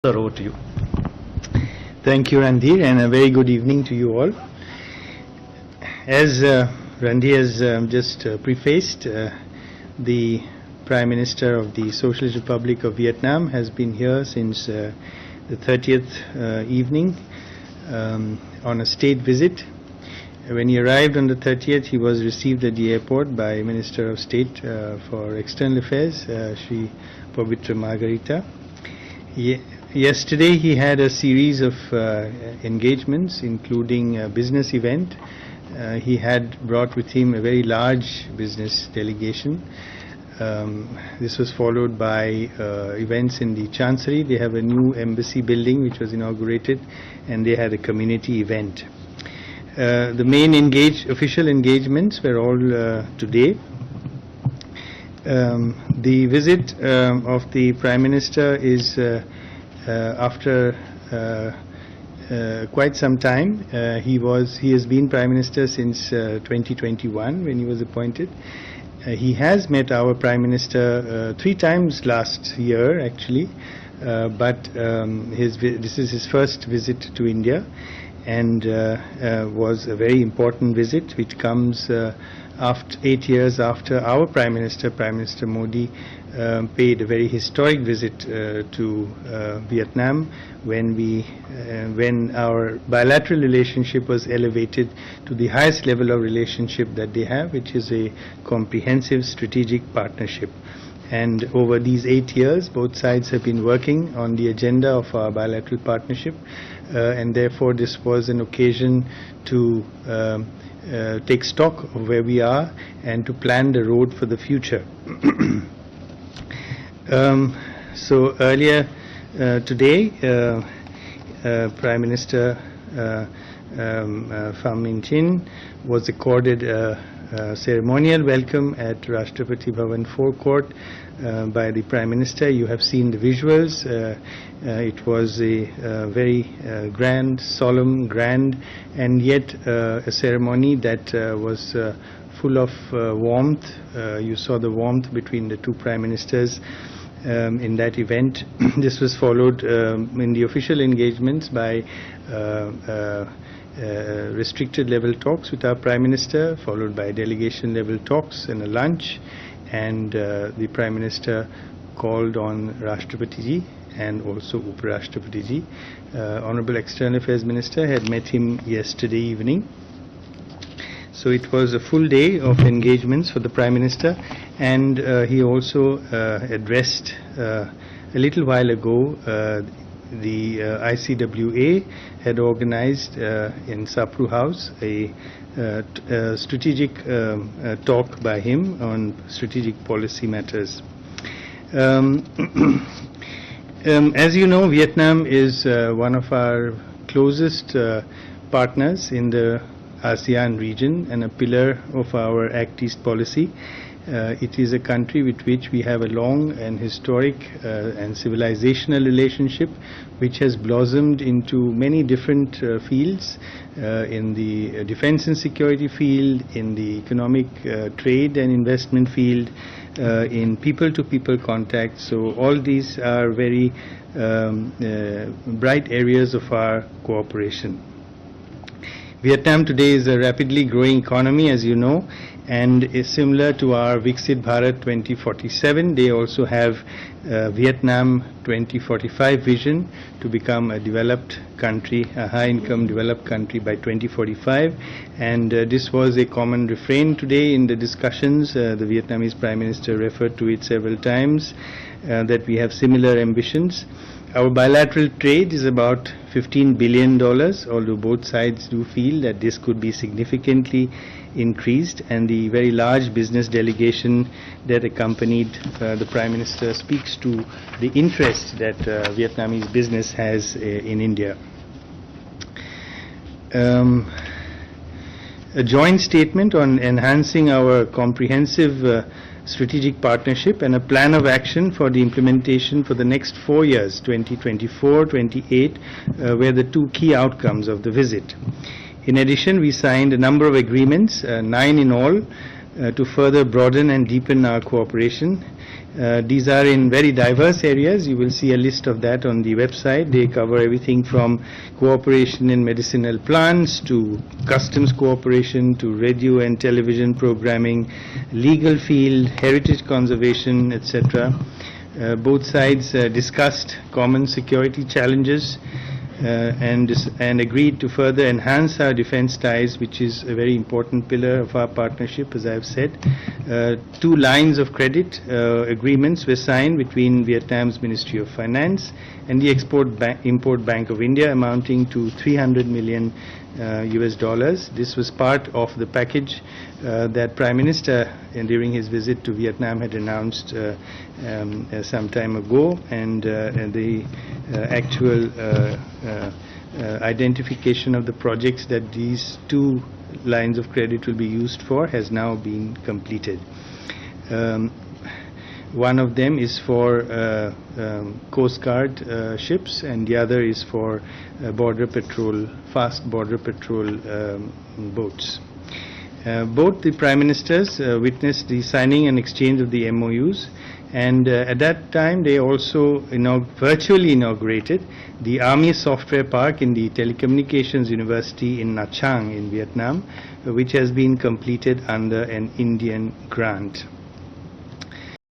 Sir, over to you. Thank you, Randhir, and a very good evening to you all. As Randhir has just prefaced, the Prime Minister of the Socialist Republic of Vietnam has been here since the 30th evening on a state visit. When he arrived on the 30th, he was received at the airport by Minister of State for External Affairs, Shri Pavitra Margarita. Yesterday he had a series of engagements, including a business event. He had brought with him a very large business delegation. This was followed by events in the Chancery. They have a new embassy building which was inaugurated, and they had a community event. The main official engagements were all today. The visit of the Prime Minister is after quite some time. He has been Prime Minister since 2021 when he was appointed. He has met our Prime Minister 3 times last year actually, but this is his first visit to India, and was a very important visit which comes after 8 years after our Prime Minister Modi paid a very historic visit to Vietnam when our bilateral relationship was elevated to the highest level of relationship that they have, which is a comprehensive strategic partnership. And over these 8 years, both sides have been working on the agenda of our bilateral partnership, and therefore this was an occasion to take stock of where we are and to plan the road for the future. So earlier today, Prime Minister Pham Minh Chinh was accorded a ceremonial welcome at Rashtrapati Bhavan forecourt by the Prime Minister. You have seen the visuals. It was a very solemn, grand, and yet a ceremony that was full of warmth. You saw the warmth between the 2 Prime Ministers in that event. This was followed in the official engagements by restricted level talks with our Prime Minister, followed by delegation level talks and a lunch, and the Prime Minister called on Rashtrapati Ji and also Uparashtrapati Ji. Honorable External Affairs Minister had met him yesterday evening. So it was a full day of engagements for the Prime Minister, and he also addressed a little while ago the ICWA had organized in Sapru House a strategic talk by him on strategic policy matters. As you know, Vietnam is one of our closest partners in the ASEAN region and a pillar of our Act East policy. It is a country with which we have a long and historic and civilizational relationship, which has blossomed into many different fields, in the defense and security field, in the economic trade and investment field, in people-to-people contact. So all these are very bright areas of our cooperation. Vietnam today is a rapidly growing economy, as you know, and is similar to our Viksit Bharat 2047. They also have Vietnam 2045 vision to become a developed country, a high-income developed country by 2045. And this was a common refrain today in the discussions. The Vietnamese Prime Minister referred to it several times, that we have similar ambitions. Our bilateral trade is about $15 billion, although both sides do feel that this could be significantly increased, and the very large business delegation that accompanied the Prime Minister speaks to the interest that Vietnamese business has in India. A joint statement on enhancing our comprehensive strategic partnership and a plan of action for the implementation for the next 4 years, 2024-28, were the 2 key outcomes of the visit. In addition, we signed a number of agreements, 9 in all, to further broaden and deepen our cooperation. These are in very diverse areas. You will see a list of that on the website. They cover everything from cooperation in medicinal plants to customs cooperation to radio and television programming, legal field, heritage conservation, etc. Both sides discussed common security challenges and agreed to further enhance our defense ties, which is a very important pillar of our partnership, as I have said. 2 lines of credit agreements were signed between Vietnam's Ministry of Finance and the Import Bank of India, amounting to $300 million US dollars. This was part of the package that Prime Minister, during his visit to Vietnam, had announced some time ago, and the actual identification of the projects that these 2 lines of credit will be used for has now been completed. One of them is for Coast Guard ships, and the other is for border patrol, fast border patrol boats. Both the Prime Ministers witnessed the signing and exchange of the MOUs, and at that time they also virtually inaugurated the Army Software Park in the Telecommunications University in Nha Trang in Vietnam, which has been completed under an Indian grant.